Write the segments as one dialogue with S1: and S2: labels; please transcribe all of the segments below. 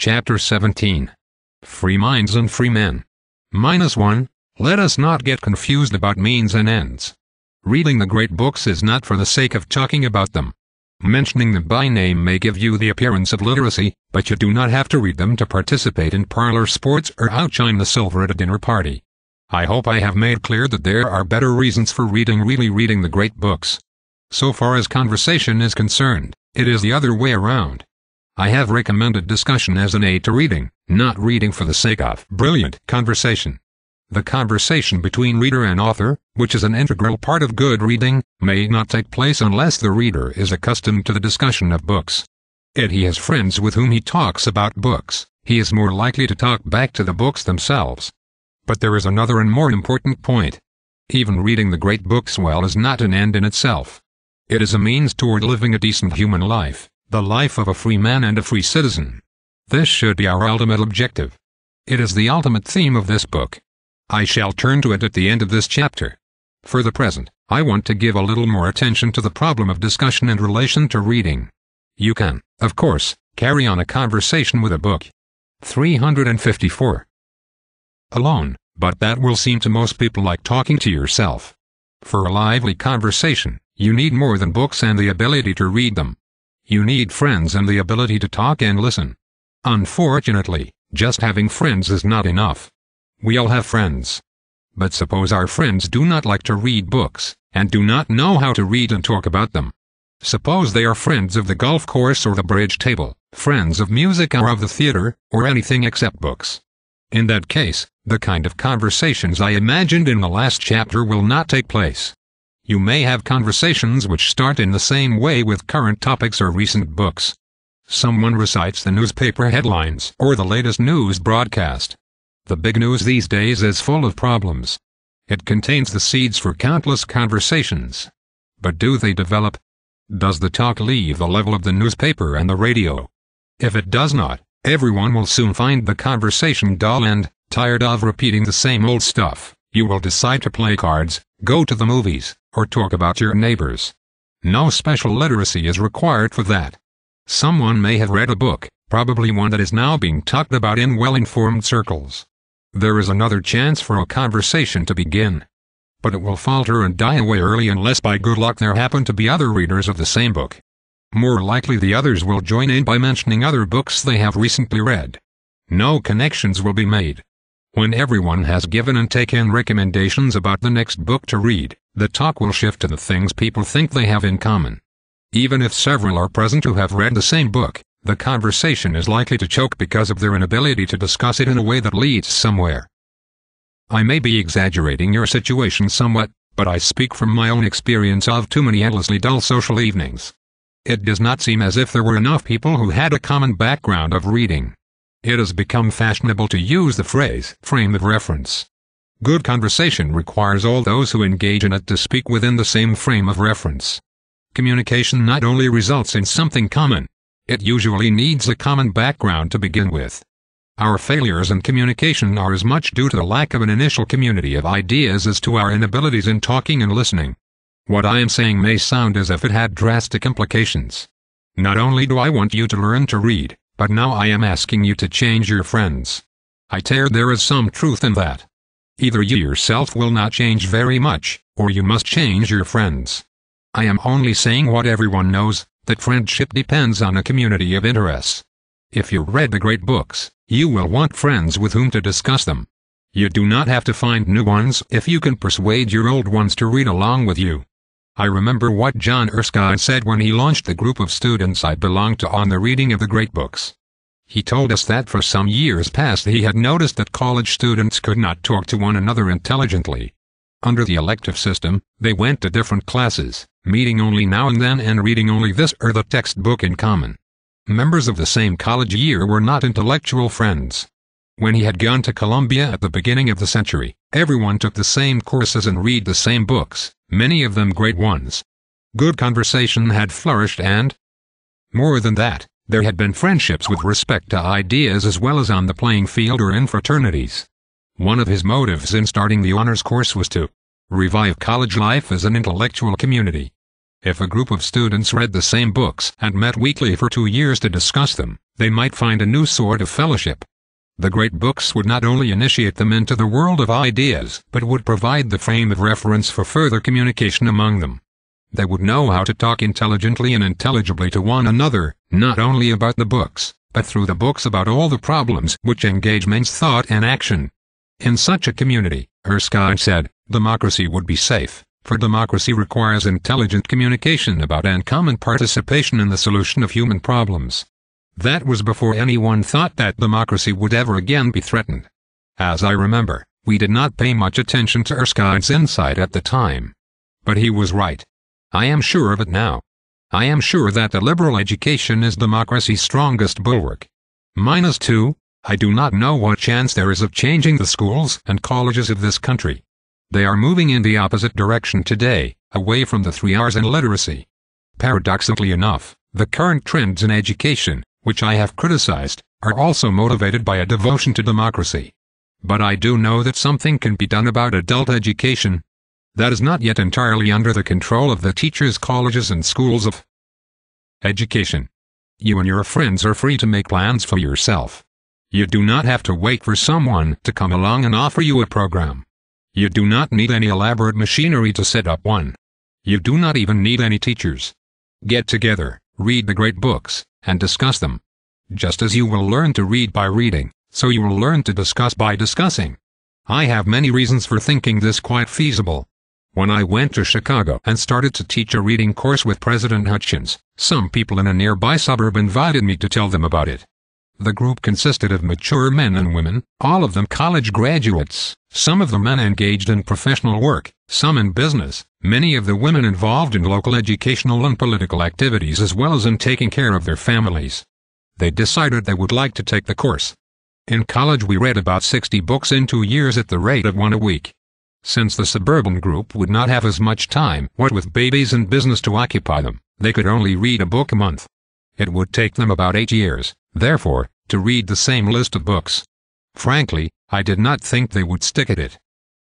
S1: Chapter 17. Free Minds and Free Men. -1. Let us not get confused about means and ends. Reading the great books is not for the sake of talking about them. Mentioning them by name may give you the appearance of literacy, but you do not have to read them to participate in parlor sports or outshine the silver at a dinner party. I hope I have made clear that there are better reasons for really reading the great books. So far as conversation is concerned, it is the other way around. I have recommended discussion as an aid to reading, not reading for the sake of brilliant conversation. The conversation between reader and author, which is an integral part of good reading, may not take place unless the reader is accustomed to the discussion of books. If he has friends with whom he talks about books, he is more likely to talk back to the books themselves. But there is another and more important point. Even reading the great books well is not an end in itself. It is a means toward living a decent human life, the life of a free man and a free citizen. This should be our ultimate objective. It is the ultimate theme of this book. I shall turn to it at the end of this chapter. For the present, I want to give a little more attention to the problem of discussion in relation to reading. You can, of course, carry on a conversation with a book. 354. Alone, but that will seem to most people like talking to yourself. For a lively conversation, you need more than books and the ability to read them. You need friends and the ability to talk and listen. Unfortunately, just having friends is not enough. We all have friends. But suppose our friends do not like to read books, and do not know how to read and talk about them. Suppose they are friends of the golf course or the bridge table, friends of music or of the theater, or anything except books. In that case, the kind of conversations I imagined in the last chapter will not take place. You may have conversations which start in the same way with current topics or recent books. Someone recites the newspaper headlines or the latest news broadcast. The big news these days is full of problems. It contains the seeds for countless conversations. But do they develop? Does the talk leave the level of the newspaper and the radio? If it does not, everyone will soon find the conversation dull and, tired of repeating the same old stuff, you will decide to play cards, go to the movies, or talk about your neighbors. No special literacy is required for that. Someone may have read a book, probably one that is now being talked about in well-informed circles. There is another chance for a conversation to begin. But it will falter and die away early unless by good luck there happen to be other readers of the same book. More likely the others will join in by mentioning other books they have recently read. No connections will be made. When everyone has given and taken recommendations about the next book to read, the talk will shift to the things people think they have in common. Even if several are present who have read the same book, the conversation is likely to choke because of their inability to discuss it in a way that leads somewhere. I may be exaggerating your situation somewhat, but I speak from my own experience of too many endlessly dull social evenings. It does not seem as if there were enough people who had a common background of reading. It has become fashionable to use the phrase, frame of reference. Good conversation requires all those who engage in it to speak within the same frame of reference. Communication not only results in something common, it usually needs a common background to begin with. Our failures in communication are as much due to the lack of an initial community of ideas as to our inabilities in talking and listening. What I am saying may sound as if it had drastic implications. Not only do I want you to learn to read, but now I am asking you to change your friends. I tell there is some truth in that. Either you yourself will not change very much, or you must change your friends. I am only saying what everyone knows, that friendship depends on a community of interests. If you read the great books, you will want friends with whom to discuss them. You do not have to find new ones if you can persuade your old ones to read along with you. I remember what John Erskine said when he launched the group of students I belonged to on the reading of the great books. He told us that for some years past he had noticed that college students could not talk to one another intelligently. Under the elective system, they went to different classes, meeting only now and then and reading only this or the textbook in common. Members of the same college year were not intellectual friends. When he had gone to Columbia at the beginning of the century, everyone took the same courses and read the same books, many of them great ones. Good conversation had flourished and, more than that, there had been friendships with respect to ideas as well as on the playing field or in fraternities. One of his motives in starting the honors course was to revive college life as an intellectual community. If a group of students read the same books and met weekly for 2 years to discuss them, they might find a new sort of fellowship. The great books would not only initiate them into the world of ideas, but would provide the frame of reference for further communication among them. They would know how to talk intelligently and intelligibly to one another, not only about the books, but through the books about all the problems which engage men's thought and action. In such a community, Erskine said, democracy would be safe, for democracy requires intelligent communication about and common participation in the solution of human problems. That was before anyone thought that democracy would ever again be threatened. As I remember, we did not pay much attention to Erskine's insight at the time. But he was right. I am sure of it now. I am sure that the liberal education is democracy's strongest bulwark. -2, I do not know what chance there is of changing the schools and colleges of this country. They are moving in the opposite direction today, away from the 3 R's and literacy. Paradoxically enough, the current trends in education, which I have criticized, are also motivated by a devotion to democracy. But I do know that something can be done about adult education. That is not yet entirely under the control of the teachers, colleges and schools of education. You and your friends are free to make plans for yourself. You do not have to wait for someone to come along and offer you a program. You do not need any elaborate machinery to set up one. You do not even need any teachers. Get together, read the great books, and discuss them. Just as you will learn to read by reading, so you will learn to discuss by discussing. I have many reasons for thinking this quite feasible. When I went to Chicago and started to teach a reading course with President Hutchins, some people in a nearby suburb invited me to tell them about it. The group consisted of mature men and women, all of them college graduates, some of the men engaged in professional work, some in business, many of the women involved in local educational and political activities as well as in taking care of their families. They decided they would like to take the course. In college we read about 60 books in 2 years at the rate of 1 a week. Since the suburban group would not have as much time, what with babies and business to occupy them, they could only read a book a month. It would take them about 8 years, therefore, to read the same list of books. Frankly, I did not think they would stick at it.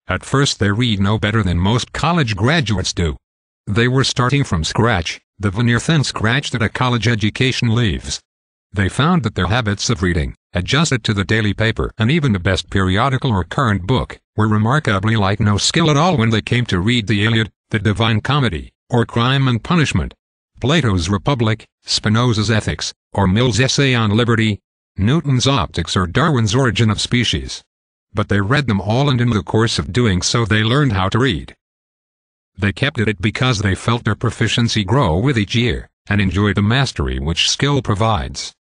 S1: At first they read no better than most college graduates do. They were starting from scratch, the veneer-thin scratch that a college education leaves. They found that their habits of reading, adjusted to the daily paper and even the best periodical or current book, were remarkably like no skill at all when they came to read the Iliad, the Divine Comedy, or Crime and Punishment, Plato's Republic, Spinoza's Ethics, or Mill's Essay on Liberty, Newton's Optics or Darwin's Origin of Species. But they read them all, and in the course of doing so they learned how to read. They kept at it because they felt their proficiency grow with each year, and enjoyed the mastery which skill provides.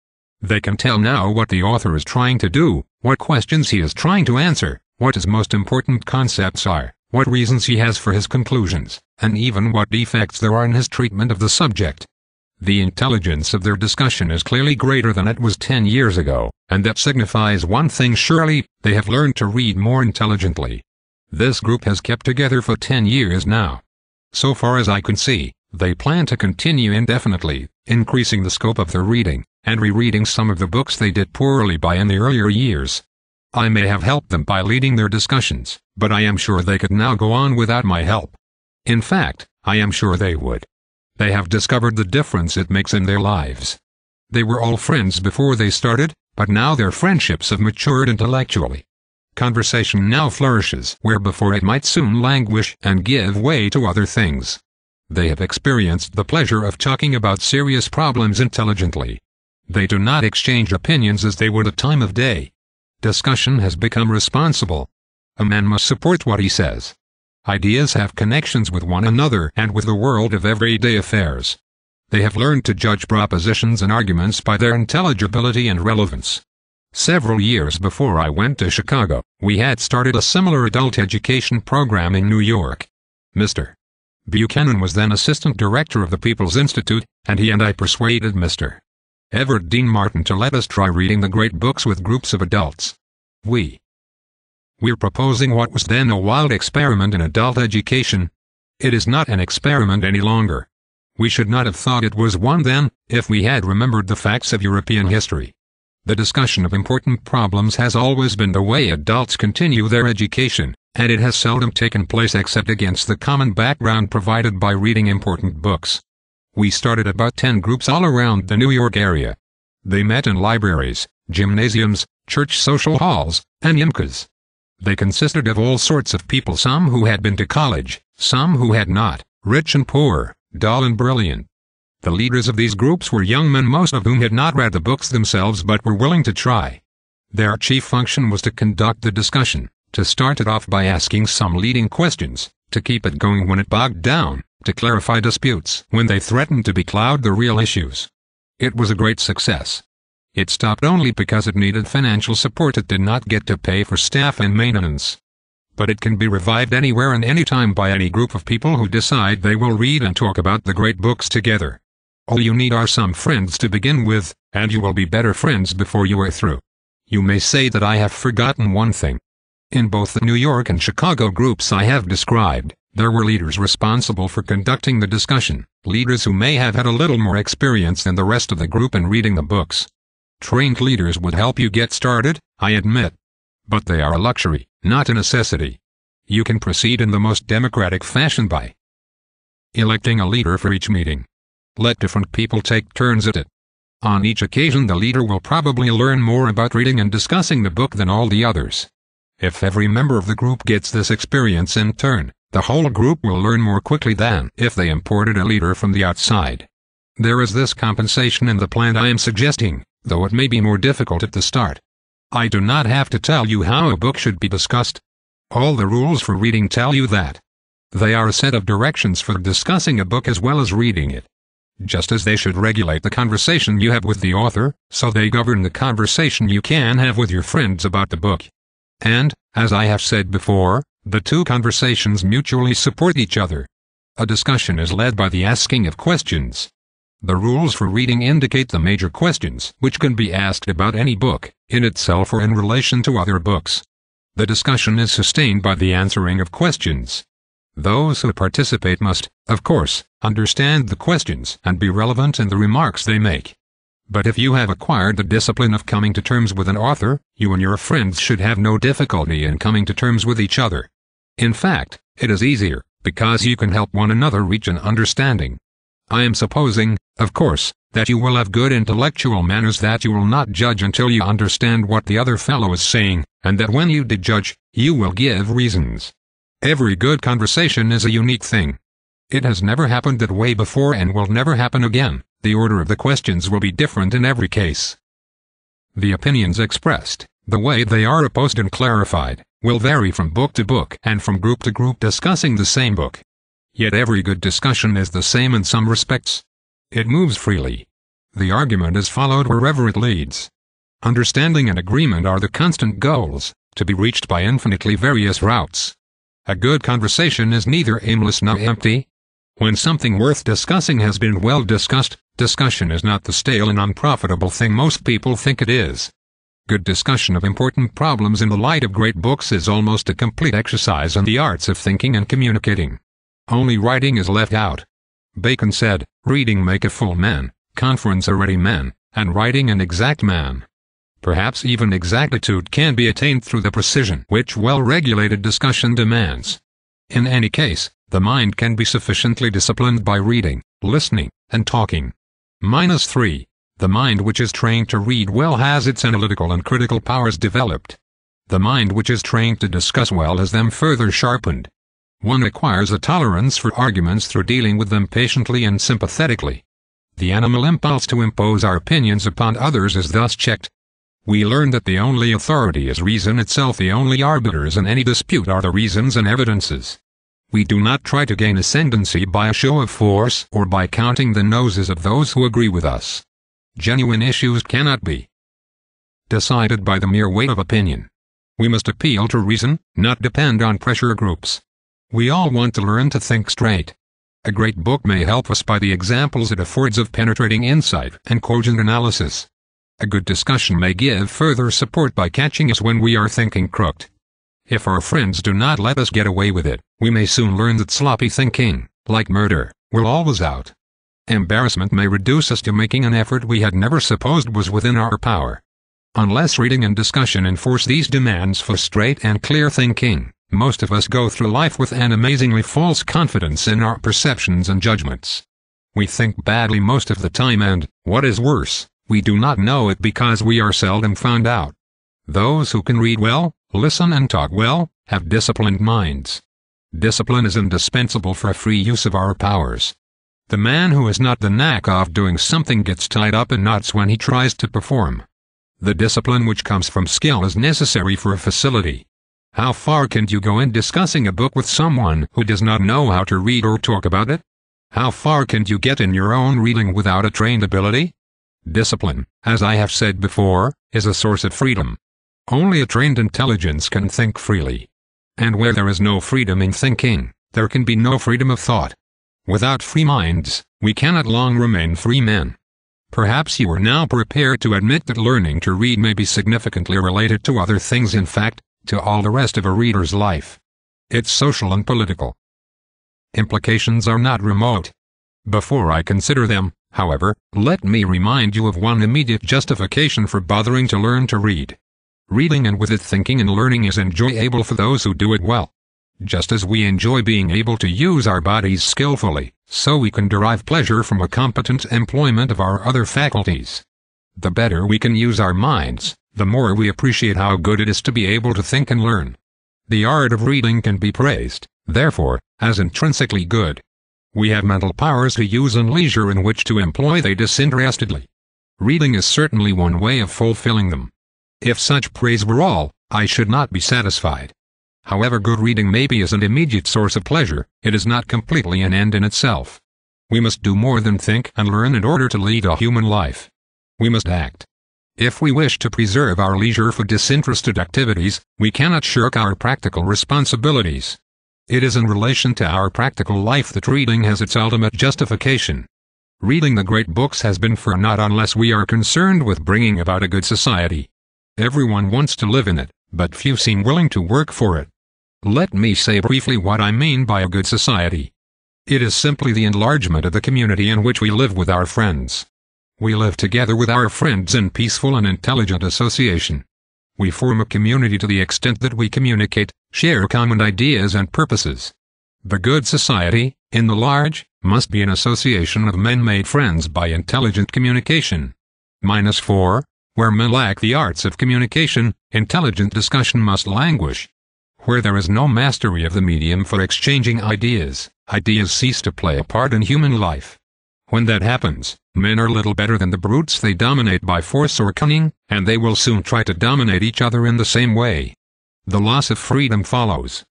S1: They can tell now what the author is trying to do, what questions he is trying to answer, what his most important concepts are, what reasons he has for his conclusions, and even what defects there are in his treatment of the subject. The intelligence of their discussion is clearly greater than it was 10 years ago, and that signifies one thing surely: they have learned to read more intelligently. This group has kept together for 10 years now. So far as I can see, they plan to continue indefinitely, increasing the scope of their reading, and rereading some of the books they did poorly by in the earlier years. I may have helped them by leading their discussions, but I am sure they could now go on without my help. In fact, I am sure they would. They have discovered the difference it makes in their lives. They were all friends before they started, but now their friendships have matured intellectually. Conversation now flourishes where before it might soon languish and give way to other things. They have experienced the pleasure of talking about serious problems intelligently. They do not exchange opinions as they would at time of day. Discussion has become responsible. A man must support what he says. Ideas have connections with one another and with the world of everyday affairs. They have learned to judge propositions and arguments by their intelligibility and relevance. Several years before I went to Chicago, we had started a similar adult education program in New York. Mr. Buchanan was then assistant director of the People's Institute, and he and I persuaded Mr. Everett Dean Martin to let us try reading the great books with groups of adults. We're proposing what was then a wild experiment in adult education. It is not an experiment any longer. We should not have thought it was one then, if we had remembered the facts of European history. The discussion of important problems has always been the way adults continue their education, and it has seldom taken place except against the common background provided by reading important books. We started about 10 groups all around the New York area. They met in libraries, gymnasiums, church social halls, and YMCAs. They consisted of all sorts of people, some who had been to college, some who had not, rich and poor, dull and brilliant. The leaders of these groups were young men, most of whom had not read the books themselves but were willing to try. Their chief function was to conduct the discussion, to start it off by asking some leading questions, to keep it going when it bogged down, to clarify disputes when they threatened to becloud the real issues. It was a great success. It stopped only because it needed financial support. It did not get to pay for staff and maintenance. But it can be revived anywhere and anytime by any group of people who decide they will read and talk about the great books together. All you need are some friends to begin with, and you will be better friends before you are through. You may say that I have forgotten one thing. In both the New York and Chicago groups I have described, there were leaders responsible for conducting the discussion, leaders who may have had a little more experience than the rest of the group in reading the books. Trained leaders would help you get started, I admit. But they are a luxury, not a necessity. You can proceed in the most democratic fashion by electing a leader for each meeting. Let different people take turns at it. On each occasion the leader will probably learn more about reading and discussing the book than all the others. If every member of the group gets this experience in turn, the whole group will learn more quickly than if they imported a leader from the outside. There is this compensation in the plan I am suggesting, though it may be more difficult at the start. I do not have to tell you how a book should be discussed. All the rules for reading tell you that. They are a set of directions for discussing a book as well as reading it. Just as they should regulate the conversation you have with the author, so they govern the conversation you can have with your friends about the book. And, as I have said before, the two conversations mutually support each other. A discussion is led by the asking of questions. The rules for reading indicate the major questions which can be asked about any book, in itself or in relation to other books. The discussion is sustained by the answering of questions. Those who participate must, of course, understand the questions and be relevant in the remarks they make. But if you have acquired the discipline of coming to terms with an author, you and your friends should have no difficulty in coming to terms with each other. In fact, it is easier, because you can help one another reach an understanding. I am supposing, of course, that you will have good intellectual manners, that you will not judge until you understand what the other fellow is saying, and that when you did judge, you will give reasons. Every good conversation is a unique thing. It has never happened that way before and will never happen again. The order of the questions will be different in every case. The opinions expressed, the way they are opposed and clarified, will vary from book to book and from group to group discussing the same book. Yet every good discussion is the same in some respects. It moves freely. The argument is followed wherever it leads. Understanding and agreement are the constant goals, to be reached by infinitely various routes. A good conversation is neither aimless nor empty. When something worth discussing has been well discussed, discussion is not the stale and unprofitable thing most people think it is. Good discussion of important problems in the light of great books is almost a complete exercise in the arts of thinking and communicating. Only writing is left out. Bacon said, "Reading make a full man, conference a ready man, and writing an exact man." Perhaps even exactitude can be attained through the precision which well-regulated discussion demands. In any case, the mind can be sufficiently disciplined by reading, listening, and talking. -3. The mind which is trained to read well has its analytical and critical powers developed. The mind which is trained to discuss well has them further sharpened. One acquires a tolerance for arguments through dealing with them patiently and sympathetically. The animal impulse to impose our opinions upon others is thus checked. We learn that the only authority is reason itself. The only arbiters in any dispute are the reasons and evidences. We do not try to gain ascendancy by a show of force or by counting the noses of those who agree with us. Genuine issues cannot be decided by the mere weight of opinion. We must appeal to reason, not depend on pressure groups. We all want to learn to think straight. A great book may help us by the examples it affords of penetrating insight and cogent analysis. A good discussion may give further support by catching us when we are thinking crooked. If our friends do not let us get away with it, we may soon learn that sloppy thinking, like murder, will always out. Embarrassment may reduce us to making an effort we had never supposed was within our power. Unless reading and discussion enforce these demands for straight and clear thinking, most of us go through life with an amazingly false confidence in our perceptions and judgments. We think badly most of the time and, what is worse, We do not know it because we are seldom found out. Those who can read well, listen and talk well, have disciplined minds. Discipline is indispensable for a free use of our powers. The man who has not the knack of doing something gets tied up in knots when he tries to perform. The discipline which comes from skill is necessary for a facility. How far can you go in discussing a book with someone who does not know how to read or talk about it? How far can you get in your own reading without a trained ability? Discipline, as I have said before, is a source of freedom. Only a trained intelligence can think freely. And where there is no freedom in thinking, there can be no freedom of thought. Without free minds, we cannot long remain free men. Perhaps you are now prepared to admit that learning to read may be significantly related to other things, in fact, to all the rest of a reader's life. Its social and political implications are not remote. Before I consider them, however, let me remind you of one immediate justification for bothering to learn to read. Reading and with it thinking and learning is enjoyable for those who do it well. Just as we enjoy being able to use our bodies skillfully, so we can derive pleasure from a competent employment of our other faculties. The better we can use our minds, the more we appreciate how good it is to be able to think and learn. The art of reading can be praised, therefore, as intrinsically good. We have mental powers to use and leisure in which to employ them disinterestedly. Reading is certainly one way of fulfilling them. If such praise were all, I should not be satisfied. However good reading may be as an immediate source of pleasure, it is not completely an end in itself. We must do more than think and learn in order to lead a human life. We must act. If we wish to preserve our leisure for disinterested activities, we cannot shirk our practical responsibilities. It is in relation to our practical life that reading has its ultimate justification. Reading the great books has been for naught unless we are concerned with bringing about a good society. Everyone wants to live in it, but few seem willing to work for it. Let me say briefly what I mean by a good society. It is simply the enlargement of the community in which we live with our friends. We live together with our friends in peaceful and intelligent association. We form a community to the extent that we communicate, share common ideas and purposes. The good society, in the large, must be an association of men made friends by intelligent communication. -4. Where men lack the arts of communication, intelligent discussion must languish. Where there is no mastery of the medium for exchanging ideas, ideas cease to play a part in human life. When that happens, men are little better than the brutes they dominate by force or cunning, and they will soon try to dominate each other in the same way. The loss of freedom follows.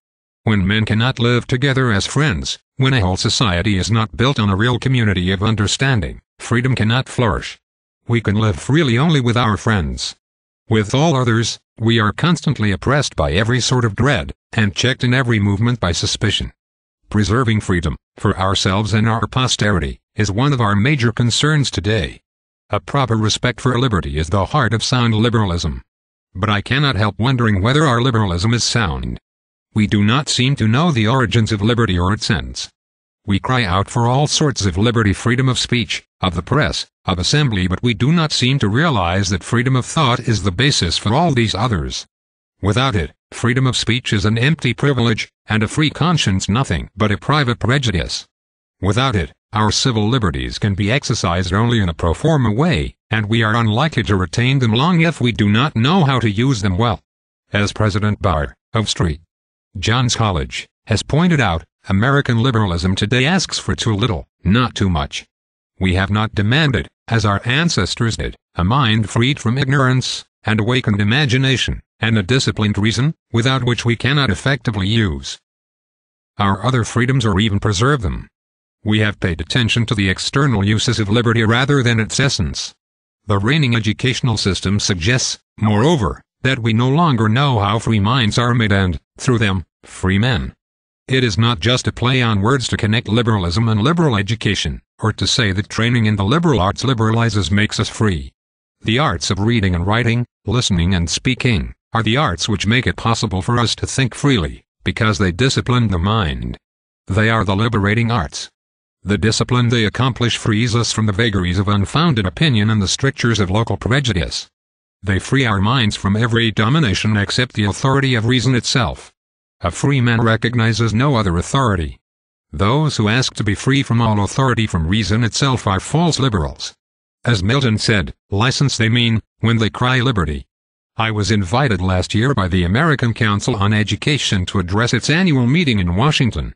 S1: When men cannot live together as friends, when a whole society is not built on a real community of understanding, freedom cannot flourish. We can live freely only with our friends. With all others, we are constantly oppressed by every sort of dread, and checked in every movement by suspicion. Preserving freedom, for ourselves and our posterity, is one of our major concerns today. A proper respect for liberty is the heart of sound liberalism. But I cannot help wondering whether our liberalism is sound. We do not seem to know the origins of liberty or its ends. We cry out for all sorts of liberty, freedom of speech, of the press, of assembly, but we do not seem to realize that freedom of thought is the basis for all these others. Without it, freedom of speech is an empty privilege, and a free conscience nothing but a private prejudice. Without it, our civil liberties can be exercised only in a pro forma way, and we are unlikely to retain them long if we do not know how to use them well. As President Bauer, of St. John's College, has pointed out, American liberalism today asks for too little, not too much. We have not demanded, as our ancestors did, a mind freed from ignorance, and awakened imagination, and a disciplined reason, without which we cannot effectively use our other freedoms or even preserve them. We have paid attention to the external uses of liberty rather than its essence. The reigning educational system suggests, moreover, that we no longer know how free minds are made and, through them, free men. It is not just a play on words to connect liberalism and liberal education, or to say that training in the liberal arts liberalizes makes us free. The arts of reading and writing, listening and speaking, are the arts which make it possible for us to think freely, because they discipline the mind. They are the liberating arts. The discipline they accomplish frees us from the vagaries of unfounded opinion and the strictures of local prejudice. They free our minds from every domination except the authority of reason itself. A free man recognizes no other authority. Those who ask to be free from all authority from reason itself are false liberals. As Milton said, license they mean, when they cry liberty. I was invited last year by the American Council on Education to address its annual meeting in Washington.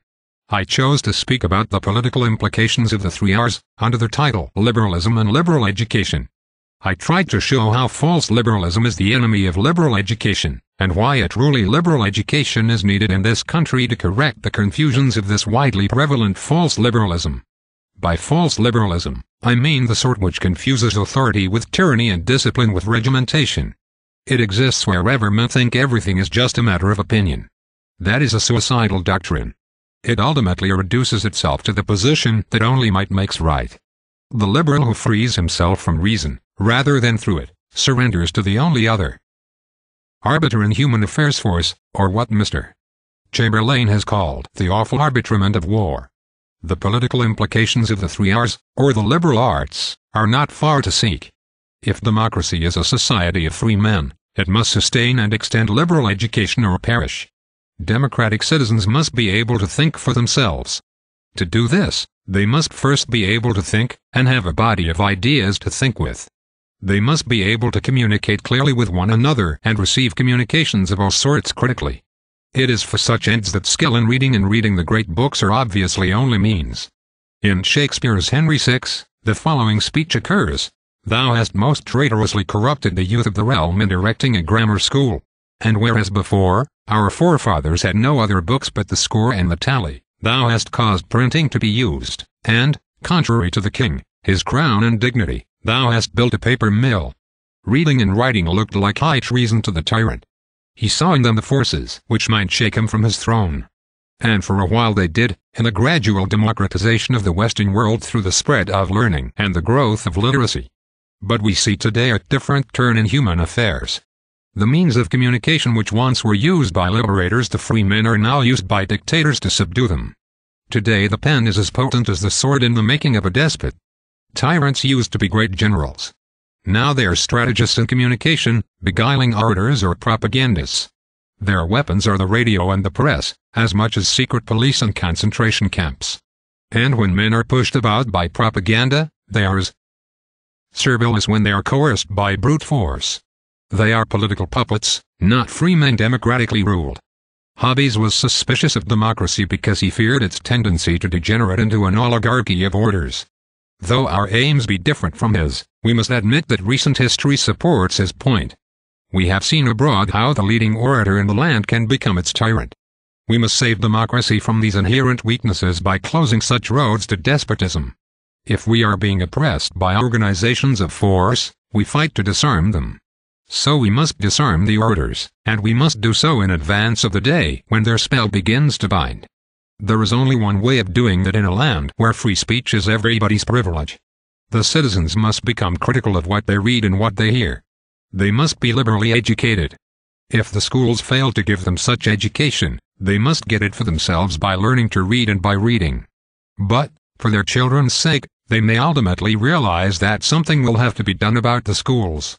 S1: I chose to speak about the political implications of the 3 Rs, under the title Liberalism and Liberal Education. I tried to show how false liberalism is the enemy of liberal education, and why a truly liberal education is needed in this country to correct the confusions of this widely prevalent false liberalism. By false liberalism, I mean the sort which confuses authority with tyranny and discipline with regimentation. It exists wherever men think everything is just a matter of opinion. That is a suicidal doctrine. It ultimately reduces itself to the position that only might makes right. The liberal who frees himself from reason, rather than through it, surrenders to the only other arbiter in human affairs force, or what Mr. Chamberlain has called the awful arbitrament of war. The political implications of the 3 Rs, or the liberal arts, are not far to seek. If democracy is a society of free men, it must sustain and extend liberal education or perish. Democratic citizens must be able to think for themselves. To do this, they must first be able to think, and have a body of ideas to think with. They must be able to communicate clearly with one another and receive communications of all sorts critically. It is for such ends that skill in reading and reading the great books are obviously only means. In Shakespeare's Henry VI, the following speech occurs: "Thou hast most traitorously corrupted the youth of the realm in erecting a grammar school. And whereas before, our forefathers had no other books but the score and the tally, thou hast caused printing to be used, and, contrary to the king, his crown and dignity, thou hast built a paper mill." Reading and writing looked like high treason to the tyrant. He saw in them the forces which might shake him from his throne. And for a while they did, in the gradual democratization of the Western world through the spread of learning and the growth of literacy. But we see today a different turn in human affairs. The means of communication which once were used by liberators to free men are now used by dictators to subdue them. Today the pen is as potent as the sword in the making of a despot. Tyrants used to be great generals. Now they are strategists in communication, beguiling orators or propagandists. Their weapons are the radio and the press, as much as secret police and concentration camps. And when men are pushed about by propaganda, they are as servile as when they are coerced by brute force. They are political puppets, not free men democratically ruled. Hobbes was suspicious of democracy because he feared its tendency to degenerate into an oligarchy of orders. Though our aims be different from his, we must admit that recent history supports his point. We have seen abroad how the leading orator in the land can become its tyrant. We must save democracy from these inherent weaknesses by closing such roads to despotism. If we are being oppressed by organizations of force, we fight to disarm them. So we must disarm the orators, and we must do so in advance of the day when their spell begins to bind. There is only one way of doing that in a land where free speech is everybody's privilege. The citizens must become critical of what they read and what they hear. They must be liberally educated. If the schools fail to give them such education, they must get it for themselves by learning to read and by reading. But, for their children's sake, they may ultimately realize that something will have to be done about the schools.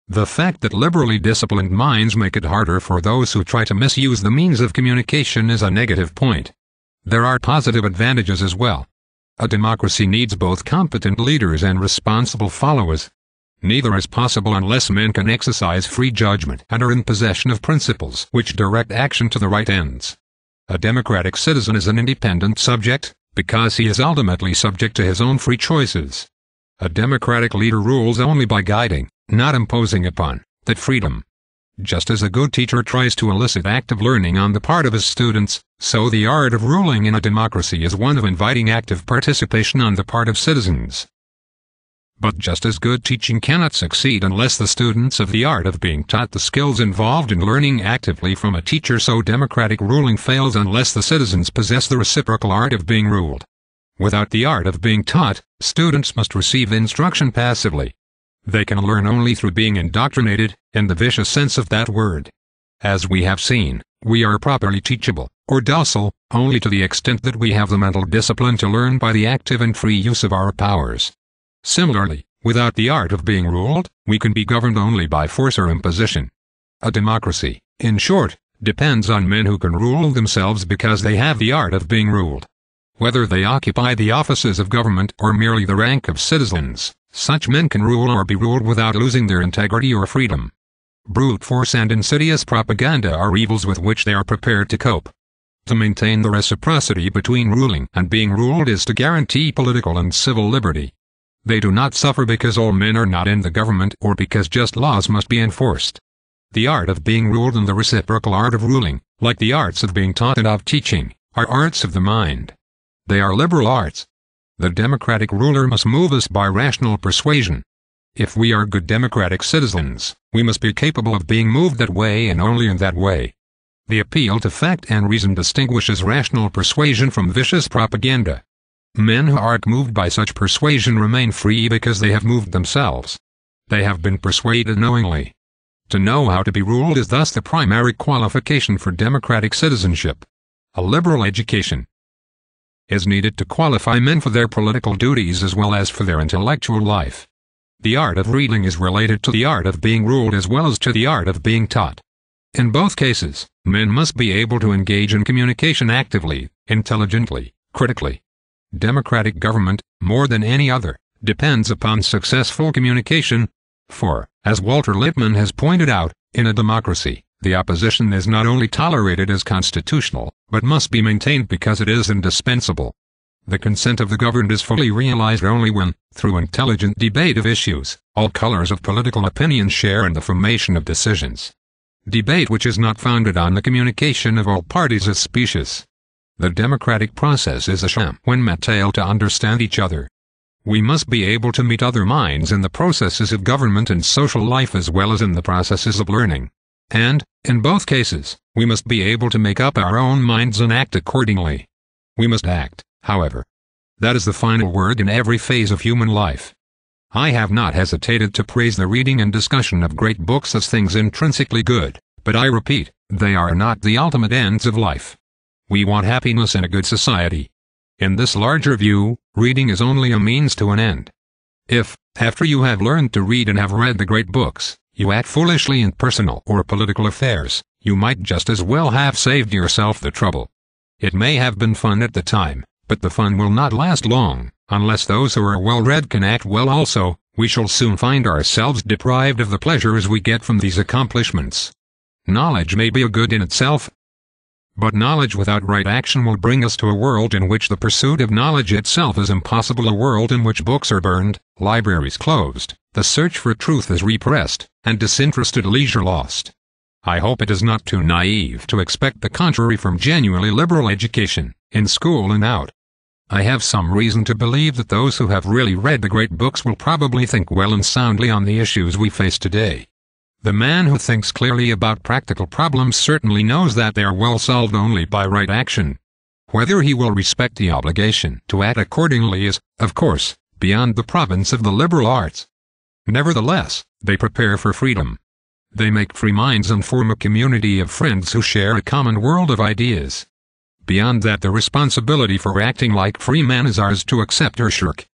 S1: The fact that liberally disciplined minds make it harder for those who try to misuse the means of communication is a negative point. There are positive advantages as well. A democracy needs both competent leaders and responsible followers. Neither is possible unless men can exercise free judgment and are in possession of principles which direct action to the right ends. A democratic citizen is an independent subject, because he is ultimately subject to his own free choices. A democratic leader rules only by guiding, not imposing upon, that freedom. Just as a good teacher tries to elicit active learning on the part of his students, so the art of ruling in a democracy is one of inviting active participation on the part of citizens. But just as good teaching cannot succeed unless the students of the art of being taught the skills involved in learning actively from a teacher, so democratic ruling fails unless the citizens possess the reciprocal art of being ruled. Without the art of being taught, students must receive instruction passively. They can learn only through being indoctrinated, in the vicious sense of that word. As we have seen, we are properly teachable, or docile, only to the extent that we have the mental discipline to learn by the active and free use of our powers. Similarly, without the art of being ruled, we can be governed only by force or imposition. A democracy, in short, depends on men who can rule themselves because they have the art of being ruled. Whether they occupy the offices of government or merely the rank of citizens, Such men can rule or be ruled without losing their integrity or freedom. Brute force and insidious propaganda are evils with which they are prepared to cope. To maintain the reciprocity between ruling and being ruled is to guarantee political and civil liberty. They do not suffer because all men are not in the government or because just laws must be enforced. The art of being ruled and the reciprocal art of ruling, like the arts of being taught and of teaching, are arts of the mind. They are liberal arts. The democratic ruler must move us by rational persuasion. If we are good democratic citizens, we must be capable of being moved that way and only in that way. The appeal to fact and reason distinguishes rational persuasion from vicious propaganda. Men who are moved by such persuasion remain free because they have moved themselves. They have been persuaded knowingly. To know how to be ruled is thus the primary qualification for democratic citizenship. A liberal education is needed to qualify men for their political duties as well as for their intellectual life. The art of reading is related to the art of being ruled as well as to the art of being taught. In both cases, men must be able to engage in communication actively, intelligently, critically. Democratic government, more than any other, depends upon successful communication. For, as Walter Lippmann has pointed out, in a democracy, the opposition is not only tolerated as constitutional, but must be maintained because it is indispensable. The consent of the governed is fully realized only when, through intelligent debate of issues, all colors of political opinion share in the formation of decisions. Debate which is not founded on the communication of all parties is specious. The democratic process is a sham when men fail to understand each other. We must be able to meet other minds in the processes of government and social life as well as in the processes of learning. And, in both cases, we must be able to make up our own minds and act accordingly. We must act, however. That is the final word in every phase of human life. I have not hesitated to praise the reading and discussion of great books as things intrinsically good, but I repeat, they are not the ultimate ends of life. We want happiness in a good society. In this larger view, reading is only a means to an end. If, after you have learned to read and have read the great books, you act foolishly in personal or political affairs, you might just as well have saved yourself the trouble. It may have been fun at the time, but the fun will not last long, unless those who are well-read can act well also. We shall soon find ourselves deprived of the pleasures we get from these accomplishments. Knowledge may be a good in itself, but knowledge without right action will bring us to a world in which the pursuit of knowledge itself is impossible, a world in which books are burned, libraries closed, the search for truth is repressed, and disinterested leisure lost. I hope it is not too naive to expect the contrary from genuinely liberal education, in school and out. I have some reason to believe that those who have really read the great books will probably think well and soundly on the issues we face today. The man who thinks clearly about practical problems certainly knows that they are well solved only by right action. Whether he will respect the obligation to act accordingly is, of course, beyond the province of the liberal arts. Nevertheless, they prepare for freedom. They make free minds and form a community of friends who share a common world of ideas. Beyond that, the responsibility for acting like free men is ours to accept or shirk.